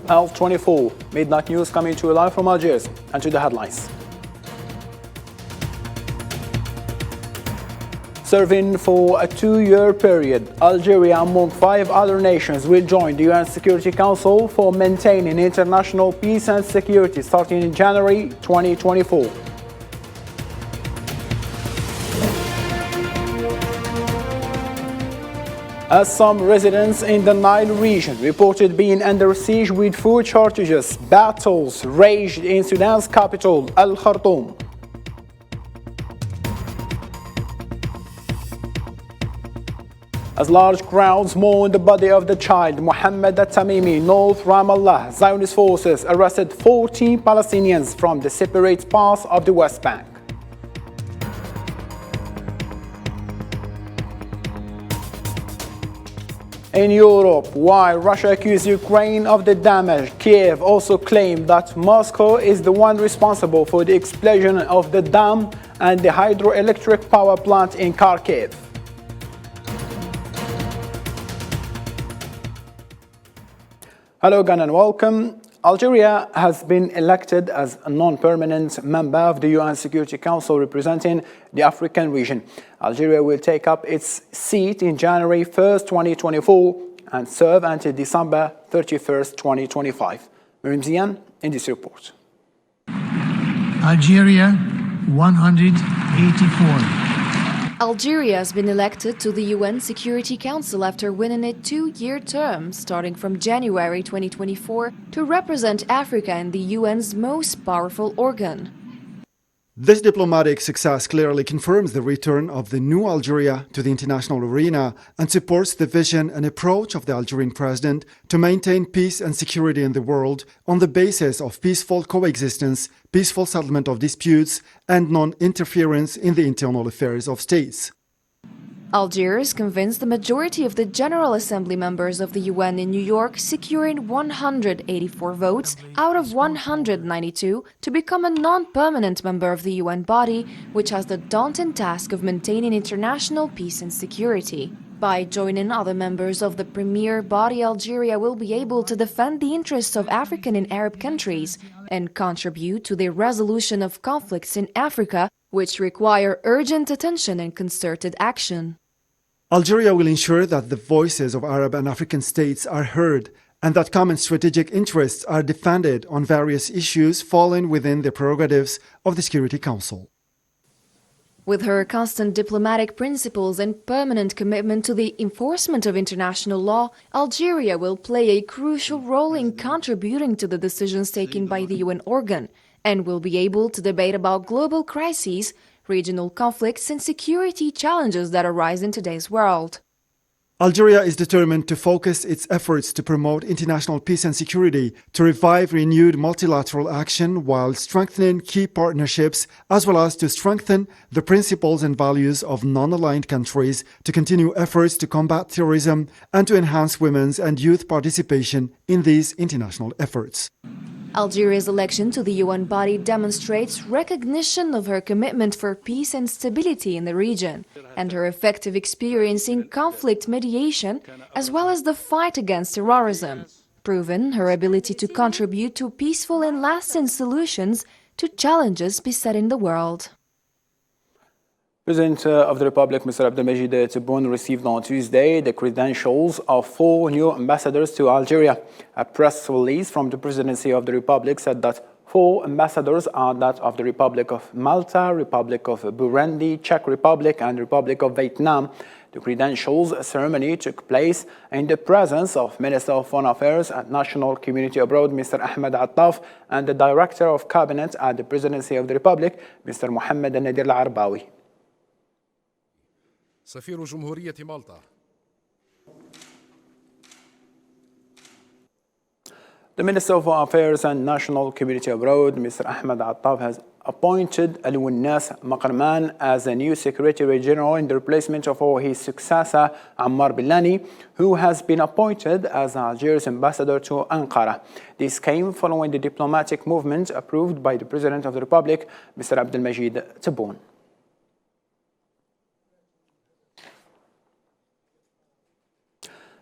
L24 Midnight News coming to you live from Algiers, and to the headlines. Serving for a 2-year period, Algeria, among 5 other nations, will join the UN Security Council for maintaining international peace and security starting in January 2024. As some residents in the Nile region reported being under siege with food shortages, battles raged in Sudan's capital, Al Khartoum. As large crowds mourn the body of the child, Mohammed al-Tamimi, North Ramallah, Zionist forces arrested 14 Palestinians from the separate parts of the West Bank. In Europe, while Russia accused Ukraine of the damage, Kiev also claimed that Moscow is the one responsible for the explosion of the dam and the hydroelectric power plant in Kharkiv. Hello again and welcome. Algeria has been elected as a non-permanent member of the UN Security Council representing the African region. Algeria will take up its seat in January 1st, 2024 and serve until December 31st, 2025. Miriam Zian in this report. Algeria, 184. Algeria has been elected to the UN Security Council after winning a 2-year term starting from January 2024 to represent Africa in the UN's most powerful organ. This diplomatic success clearly confirms the return of the new Algeria to the international arena and supports the vision and approach of the Algerian president to maintain peace and security in the world on the basis of peaceful coexistence, peaceful settlement of disputes, and non-interference in the internal affairs of states. Algiers convinced the majority of the General Assembly members of the UN in New York, securing 184 votes out of 192 to become a non-permanent member of the UN body, which has the daunting task of maintaining international peace and security. By joining other members of the premier body, Algeria will be able to defend the interests of African and Arab countries and contribute to the resolution of conflicts in Africa, which require urgent attention and concerted action. Algeria will ensure that the voices of Arab and African states are heard and that common strategic interests are defended on various issues falling within the prerogatives of the Security Council. With her constant diplomatic principles and permanent commitment to the enforcement of international law, Algeria will play a crucial role in contributing to the decisions taken by the UN organ and will be able to debate about global crises, regional conflicts, and security challenges that arise in today's world. Algeria is determined to focus its efforts to promote international peace and security, to revive renewed multilateral action while strengthening key partnerships, as well as to strengthen the principles and values of non-aligned countries, to continue efforts to combat terrorism, and to enhance women's and youth participation in these international efforts. Algeria's election to the UN body demonstrates recognition of her commitment for peace and stability in the region and her effective experience in conflict mediation as well as the fight against terrorism, proving her ability to contribute to peaceful and lasting solutions to challenges besetting the world. President of the Republic, Mr. Abdelmajid Tebboune, received on Tuesday the credentials of 4 new ambassadors to Algeria. A press release from the Presidency of the Republic said that 4 ambassadors are that of the Republic of Malta, Republic of Burundi, Czech Republic, and Republic of Vietnam. The credentials ceremony took place in the presence of Minister of Foreign Affairs and National Community Abroad, Mr. Ahmed Attaf, and the Director of Cabinet at the Presidency of the Republic, Mr. Mohammed Nadir Al-Arbawi. سفير جمهورية مالطا. The Minister of Foreign Affairs and National Community Abroad, Mr. Ahmed Attaf, has appointed Al-Winnas Maqarman as a new Secretary General in the replacement of his successor, Ammar Billani, who has been appointed as Algeria's ambassador to Ankara. This came following the diplomatic movement approved by the President of the Republic, Mr. Abdelmajid Tebboune.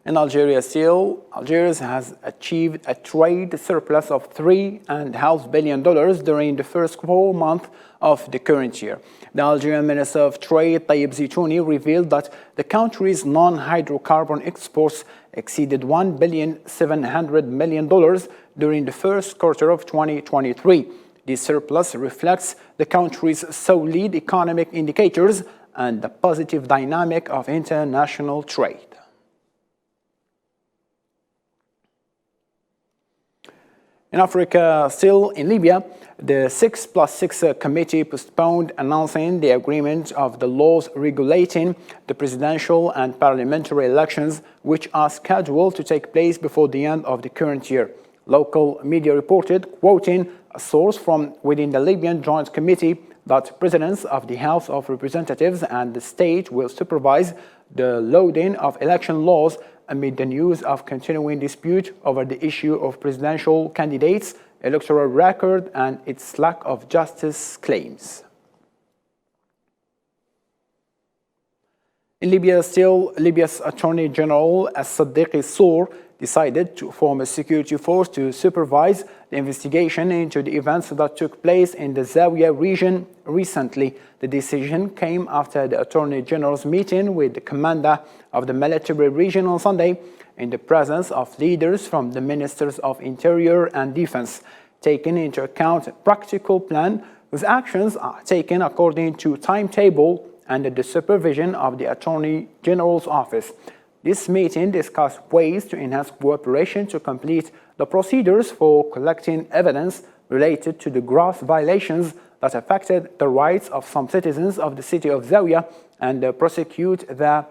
In Algeria still, Algiers has achieved a trade surplus of $3.5 billion during the first 4 months of the current year. The Algerian Minister of Trade, Tayyip Zitouni, revealed that the country's non-hydrocarbon exports exceeded $1.7 billion during the first quarter of 2023. This surplus reflects the country's solid economic indicators and the positive dynamic of international trade. In Africa, still in Libya, the 6+6 committee postponed announcing the agreement of the laws regulating the presidential and parliamentary elections, which are scheduled to take place before the end of the current year. Local media reported, quoting a source from within the Libyan Joint Committee, that presidents of the House of Representatives and the state will supervise the loading of election laws amid the news of continuing dispute over the issue of presidential candidates, electoral record, and its lack of justice claims. In Libya still, Libya's Attorney General As-Sadiq Sour decided to form a security force to supervise the investigation into the events that took place in the Zawiya region recently. The decision came after the Attorney General's meeting with the commander of the military region on Sunday in the presence of leaders from the Ministers of Interior and Defense, taking into account a practical plan whose actions are taken according to timetable under the supervision of the Attorney General's office. This meeting discussed ways to enhance cooperation to complete the procedures for collecting evidence related to the gross violations that affected the rights of some citizens of the city of Zawiya and prosecute the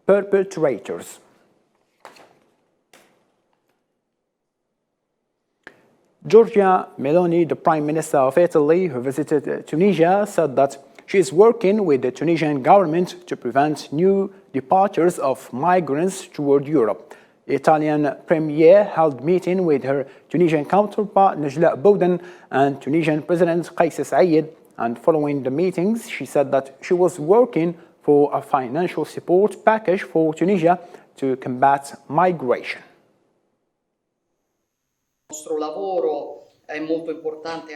perpetrators. Giorgia Meloni, the Prime Minister of Italy, who visited Tunisia, said that she is working with the Tunisian government to prevent new departures of migrants toward Europe. The Italian Premier held meeting with her Tunisian counterpart Najla Bouden and Tunisian President Kais Saied, and following the meetings, she said that she was working for a financial support package for Tunisia to combat migration.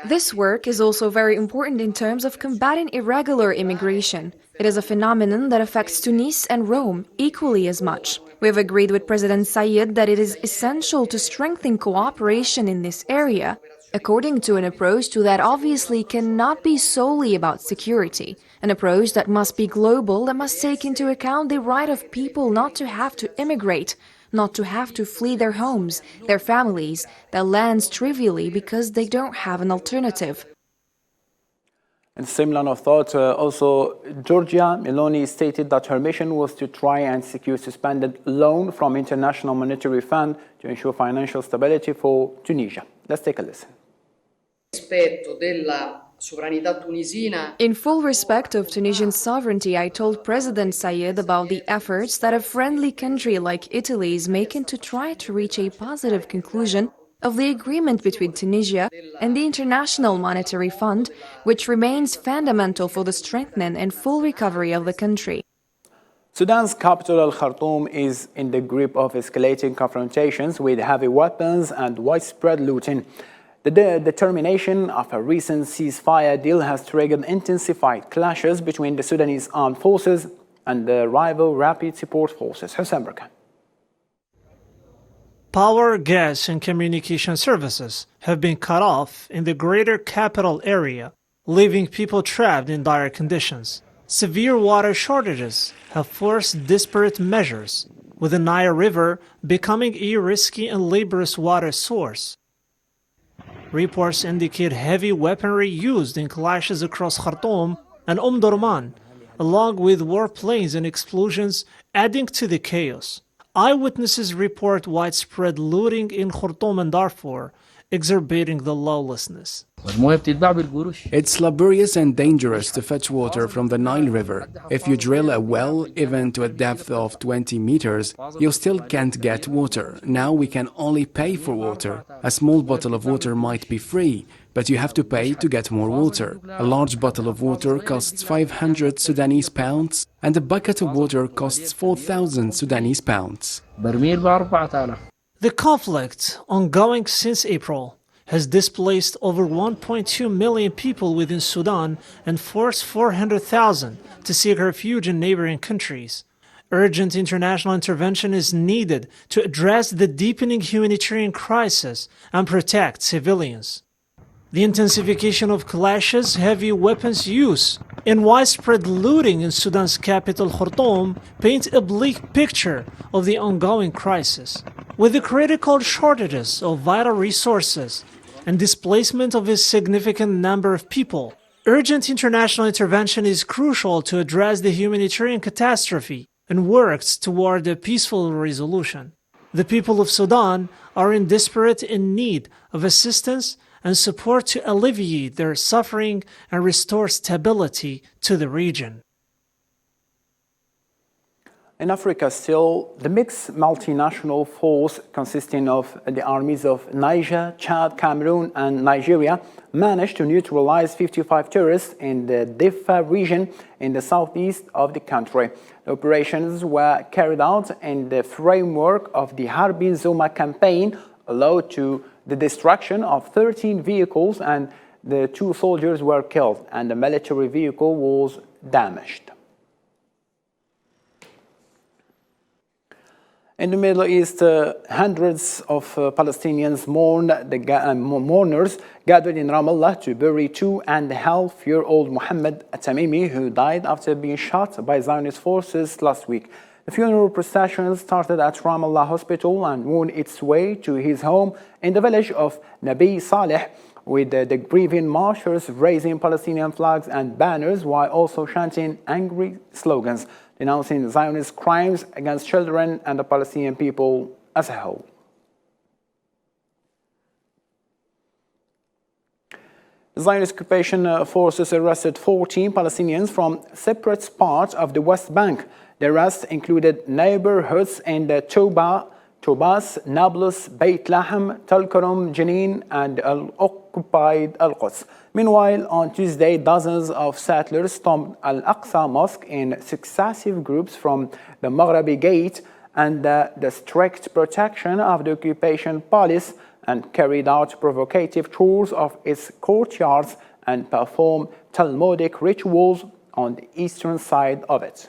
This work is also very important in terms of combating irregular immigration. It is a phenomenon that affects Tunis and Rome equally as much. We have agreed with President Saied that it is essential to strengthen cooperation in this area, according to an approach that obviously cannot be solely about security, an approach that must be global, that must take into account the right of people not to have to immigrate, not to have to flee their homes, their families, their lands trivially because they don't have an alternative. In similar line of thought, also Giorgia Meloni stated that her mission was to try and secure suspended loan from International Monetary Fund to ensure financial stability for Tunisia. Let's take a listen. In full respect of Tunisian sovereignty, I told President Saied about the efforts that a friendly country like Italy is making to try to reach a positive conclusion of the agreement between Tunisia and the International Monetary Fund, which remains fundamental for the strengthening and full recovery of the country. Sudan's capital Al-Khartoum is in the grip of escalating confrontations with heavy weapons and widespread looting. The termination of a recent ceasefire deal has triggered intensified clashes between the Sudanese armed forces and the rival rapid support forces. Hussein Barkan. Power, gas, and communication services have been cut off in the greater capital area, leaving people trapped in dire conditions. Severe water shortages have forced disparate measures, with the Nile River becoming a risky and laborious water source. Reports indicate heavy weaponry used in clashes across Khartoum and Durman, along with warplanes and explosions adding to the chaos. Eyewitnesses report widespread looting in Khartoum and Darfur, exacerbating the lawlessness. It's laborious and dangerous to fetch water from the Nile River. If you drill a well, even to a depth of 20 meters, you still can't get water. Now we can only pay for water. A small bottle of water might be free, but you have to pay to get more water. A large bottle of water costs 500 Sudanese pounds, and a bucket of water costs 4,000 Sudanese pounds. The conflict, ongoing since April, has displaced over 1.2 million people within Sudan and forced 400,000 to seek refuge in neighboring countries. Urgent international intervention is needed to address the deepening humanitarian crisis and protect civilians. The intensification of clashes, heavy weapons use, and widespread looting in Sudan's capital Khartoum paint a bleak picture of the ongoing crisis. With the critical shortages of vital resources and displacement of a significant number of people, urgent international intervention is crucial to address the humanitarian catastrophe and works toward a peaceful resolution. The people of Sudan are in desperate need of assistance and support to alleviate their suffering and restore stability to the region. In Africa still, the mixed multinational force consisting of the armies of Niger, Chad, Cameroon and Nigeria managed to neutralize 55 terrorists in the Diffa region in the southeast of the country. The operations were carried out in the framework of the Harbin Zuma campaign, allowed to the destruction of 13 vehicles, and the 2 soldiers were killed and the military vehicle was damaged. In the Middle East, hundreds of Palestinians mourners gathered in Ramallah to bury 2.5-year-old Mohammed Tamimi, who died after being shot by Zionist forces last week. The funeral procession started at Ramallah Hospital and wound its way to his home in the village of Nabi Saleh, with the grieving marchers raising Palestinian flags and banners while also chanting angry slogans, denouncing Zionist crimes against children and the Palestinian people as a whole. The Zionist occupation forces arrested 14 Palestinians from separate parts of the West Bank. The arrests included neighborhoods in the Tobas, Nablus, Beit Lahem, Tulkarm, Jenin, and occupied Al-Quds. Meanwhile, on Tuesday, dozens of settlers stormed Al-Aqsa Mosque in successive groups from the Maghrabi Gate and the strict protection of the occupation police, and carried out provocative tours of its courtyards and performed Talmudic rituals on the eastern side of it.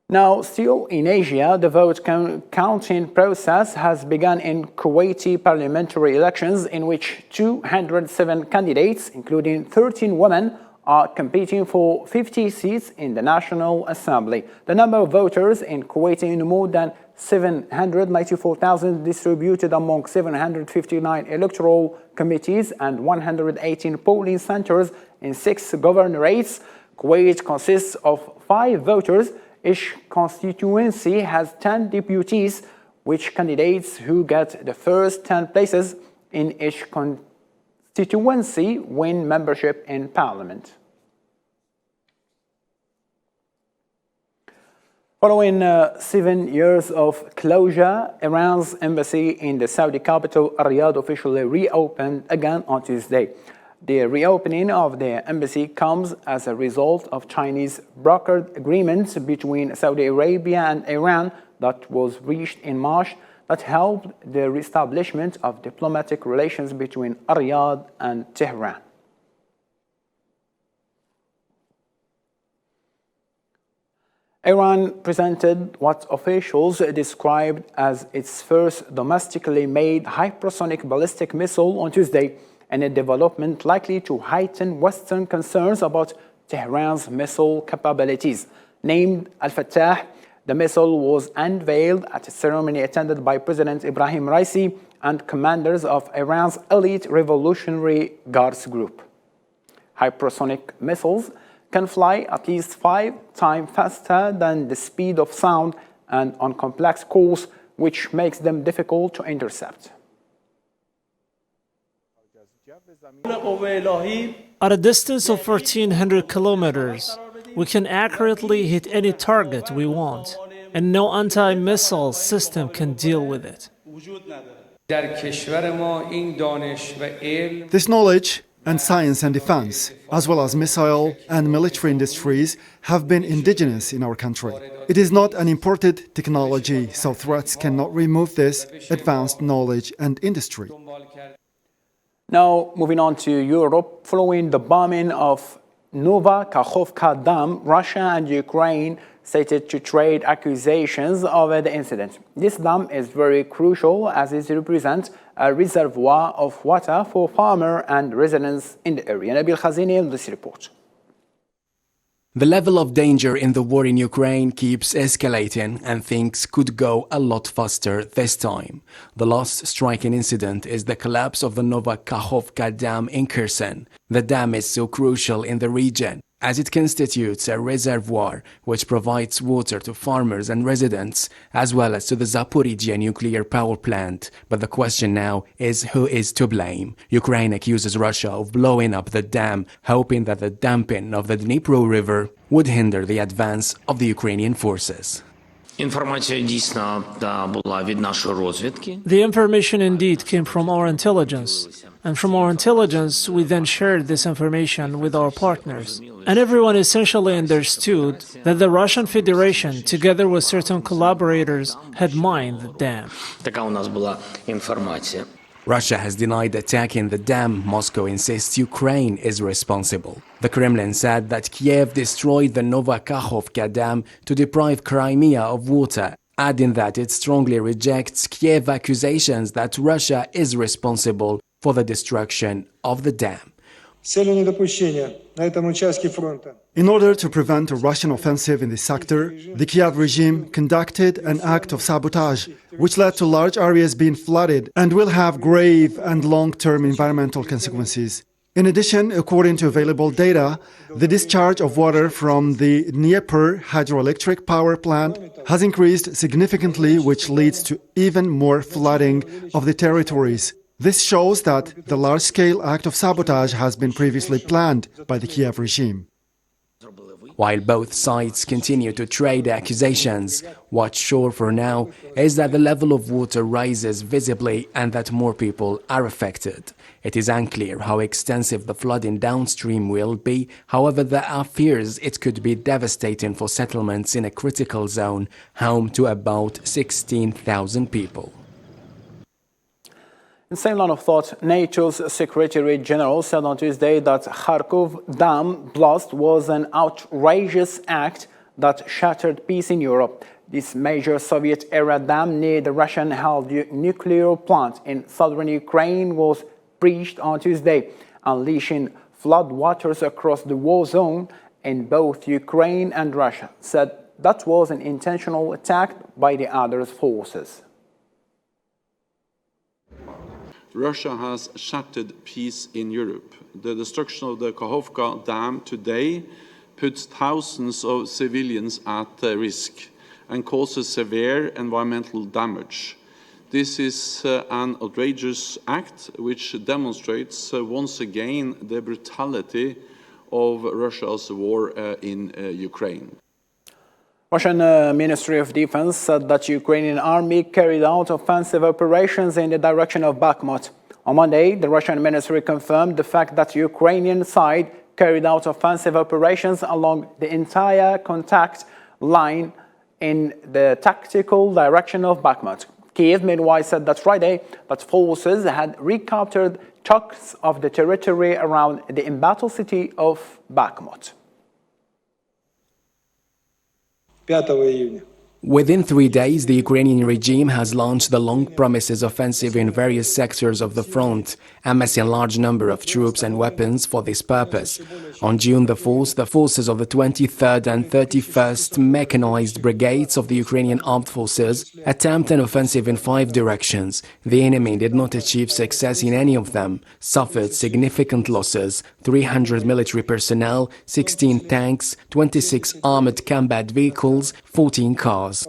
Now, still in Asia, the vote counting process has begun in Kuwaiti parliamentary elections, in which 207 candidates, including 13 women, are competing for 50 seats in the National Assembly. The number of voters in Kuwait is more than 794,000, distributed among 759 electoral committees and 118 polling centers in 6 governorates. Kuwait consists of 5 voters. Each constituency has 10 deputies, which candidates who get the first 10 places in each constituency win membership in parliament. Following 7 years of closure, Iran's embassy in the Saudi capital Riyadh officially reopened again on Tuesday. The reopening of the embassy comes as a result of Chinese brokered agreements between Saudi Arabia and Iran that was reached in March that helped the reestablishment of diplomatic relations between Riyadh and Tehran. Iran presented what officials described as its first domestically made hypersonic ballistic missile on Tuesday, and a development likely to heighten Western concerns about Tehran's missile capabilities. Named Al-Fattah, the missile was unveiled at a ceremony attended by President Ibrahim Raisi and commanders of Iran's elite Revolutionary Guards Group. Hypersonic missiles can fly at least 5 times faster than the speed of sound and on complex course, which makes them difficult to intercept. At a distance of 1,400 kilometers, we can accurately hit any target we want, and no anti-missile system can deal with it. This knowledge and science and defense, as well as missile and military industries, have been indigenous in our country. It is not an imported technology, so threats cannot remove this advanced knowledge and industry. Now, moving on to Europe, following the bombing of Nova Kakhovka Dam, Russia and Ukraine stated to trade accusations over the incident. This dam is very crucial as it represents a reservoir of water for farmers and residents in the area. Nabil Khazini, this report. The level of danger in the war in Ukraine keeps escalating and things could go a lot faster this time. The last striking incident is the collapse of the Nova Kakhovka Dam in Kherson. The dam is so crucial in the region as it constitutes a reservoir which provides water to farmers and residents as well as to the Zaporizhzhia nuclear power plant. But the question now is who is to blame? Ukraine accuses Russia of blowing up the dam, hoping that the damping of the Dnipro River would hinder the advance of the Ukrainian forces. Інформація дійсно була від нашої розвідки. The information indeed came from our intelligence, and from our intelligence we then shared this information with our partners. And everyone essentially understood that the Russian Federation, together with certain collaborators, had mined the dam. Така у нас була інформація. Russia has denied attacking the dam. Moscow insists Ukraine is responsible. The Kremlin said that Kiev destroyed the Nova Kakhovka Dam to deprive Crimea of water, adding that it strongly rejects Kiev accusations that Russia is responsible for the destruction of the dam. In order to prevent a Russian offensive in this sector, the Kiev regime conducted an act of sabotage, which led to large areas being flooded and will have grave and long-term environmental consequences. In addition, according to available data, the discharge of water from the Dnieper hydroelectric power plant has increased significantly, which leads to even more flooding of the territories. This shows that the large-scale act of sabotage has been previously planned by the Kiev regime. While both sides continue to trade accusations, what's sure for now is that the level of water rises visibly and that more people are affected. It is unclear how extensive the flooding downstream will be, however there are fears it could be devastating for settlements in a critical zone, home to about 16,000 people. In the same line of thought, NATO's Secretary General said on Tuesday that Kharkov Dam blast was an outrageous act that shattered peace in Europe. This major Soviet-era dam near the Russian-held nuclear plant in southern Ukraine was breached on Tuesday, unleashing floodwaters across the war zone in both Ukraine and Russia, said that was an intentional attack by the other forces. Russia has shattered peace in Europe. The destruction of the Kakhovka Dam today puts thousands of civilians at risk and causes severe environmental damage. This is an outrageous act which demonstrates once again the brutality of Russia's war in Ukraine. Russian Ministry of Defense said that Ukrainian army carried out offensive operations in the direction of Bakhmut. On Monday, the Russian ministry confirmed the fact that Ukrainian side carried out offensive operations along the entire contact line in the tactical direction of Bakhmut. Kiev, meanwhile, said that Friday that forces had recaptured chunks of the territory around the embattled city of Bakhmut. Within 3 days, the Ukrainian regime has launched the long-promised offensive in various sectors of the front, amassing a large number of troops and weapons for this purpose. On June the 4th, the forces of the 23rd and 31st Mechanized Brigades of the Ukrainian Armed Forces attempted an offensive in 5 directions. The enemy did not achieve success in any of them, suffered significant losses: 300 military personnel, 16 tanks, 26 armored combat vehicles, 14 cars. was.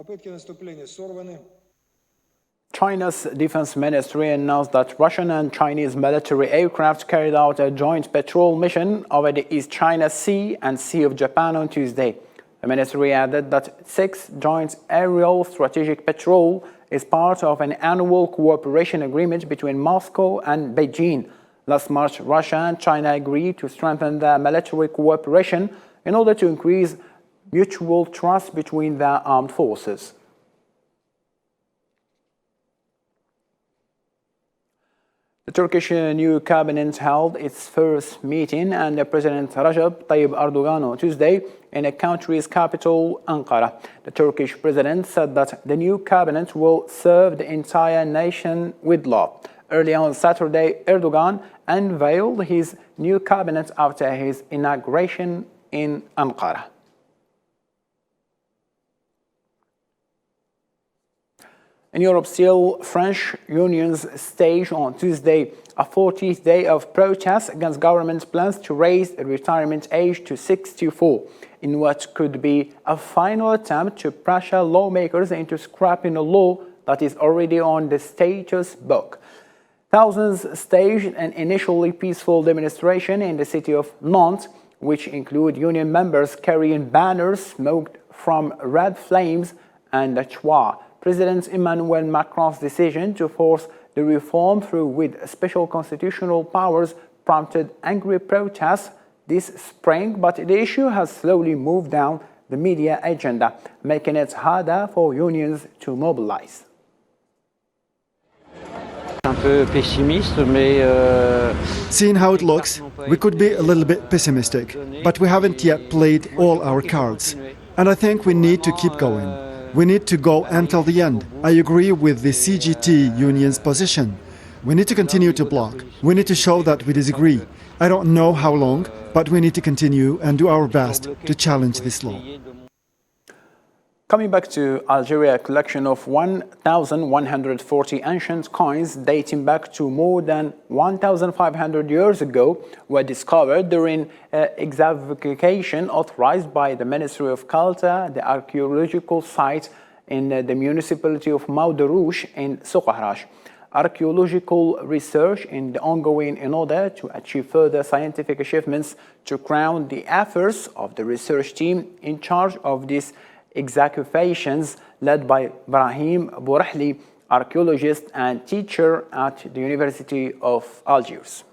China's defense ministry announced that Russian and Chinese military aircraft carried out a joint patrol mission over the East China Sea and Sea of Japan on Tuesday. The ministry added that 6 joint aerial strategic patrol is part of an annual cooperation agreement between Moscow and Beijing. Last March, Russia and China agreed to strengthen their military cooperation in order to increase mutual trust between their armed forces. The Turkish new cabinet held its first meeting under President Recep Tayyip Erdogan on Tuesday in the country's capital, Ankara. The Turkish president said that the new cabinet will serve the entire nation with law. Early on Saturday, Erdogan unveiled his new cabinet after his inauguration in Ankara. In Europe, still, French unions staged on Tuesday a 40th day of protests against government's plans to raise the retirement age to 64, in what could be a final attempt to pressure lawmakers into scrapping a law that is already on the status book. Thousands staged an initially peaceful demonstration in the city of Nantes, which include union members carrying banners smoked from red flames and a choir. President Emmanuel Macron's decision to force the reform through with special constitutional powers prompted angry protests this spring, but the issue has slowly moved down the media agenda, making it harder for unions to mobilize. Seeing how it looks, we could be a little bit pessimistic, but we haven't yet played all our cards. And I think we need to keep going. We need to go until the end. I agree with the CGT union's position. We need to continue to block. We need to show that we disagree. I don't know how long, but we need to continue and do our best to challenge this law. Coming back to Algeria, a collection of 1,140 ancient coins dating back to more than 1,500 years ago were discovered during an excavation authorized by the Ministry of Culture, the archaeological site in the municipality of Mauderouche in Soukahrache. Archaeological research is ongoing in order to achieve further scientific achievements to crown the efforts of the research team in charge of these excavations led by Brahim Bourahli, archaeologist and teacher at the University of Algiers.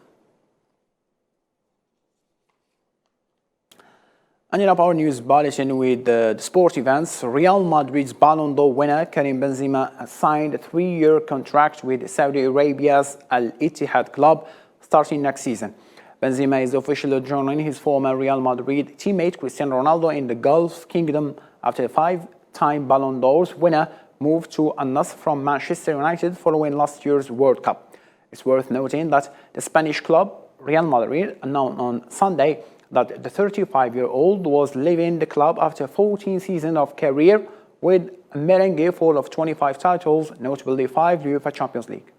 And in our news bulletin with the sport events, Real Madrid's Ballon d'Or winner Karim Benzema has signed a 3-year contract with Saudi Arabia's Al Ittihad club starting next season. Benzema is officially joining his former Real Madrid teammate Cristiano Ronaldo in the Gulf Kingdom after a 5-time Ballon d'Or winner moved to Al Nassr from Manchester United following last year's World Cup. It's worth noting that the Spanish club, Real Madrid, announced on Sunday that the 35-year-old was leaving the club after 14 seasons of career with a merengue full of 25 titles, notably 5 UEFA Champions League.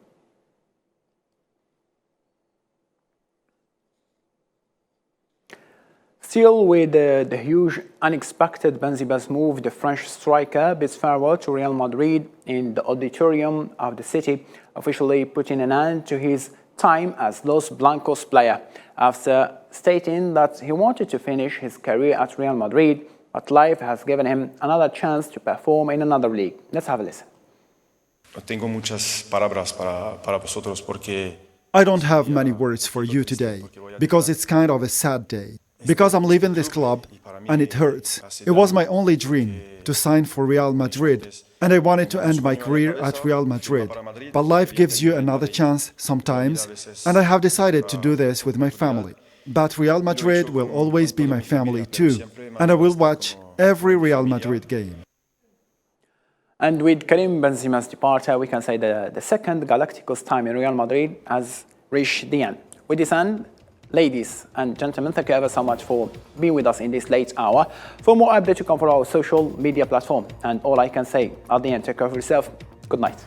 Still with the huge unexpected Benzema's move, the French striker bids farewell to Real Madrid in the auditorium of the city, officially putting an end to his time as Los Blancos player, after stating that he wanted to finish his career at Real Madrid, but life has given him another chance to perform in another league. Let's have a listen. I don't have many words for you today, because it's kind of a sad day. Because I'm leaving this club, and it hurts. It was my only dream, to sign for Real Madrid, and I wanted to end my career at Real Madrid. But life gives you another chance sometimes, and I have decided to do this with my family. But Real Madrid will always be my family too, and I will watch every Real Madrid game. And with Karim Benzema's departure, we can say the second Galacticos time in Real Madrid has reached the end. With this end, ladies and gentlemen, thank you ever so much for being with us in this late hour. For more updates, you can follow our social media platform. And all I can say at the end, take care of yourself. Good night.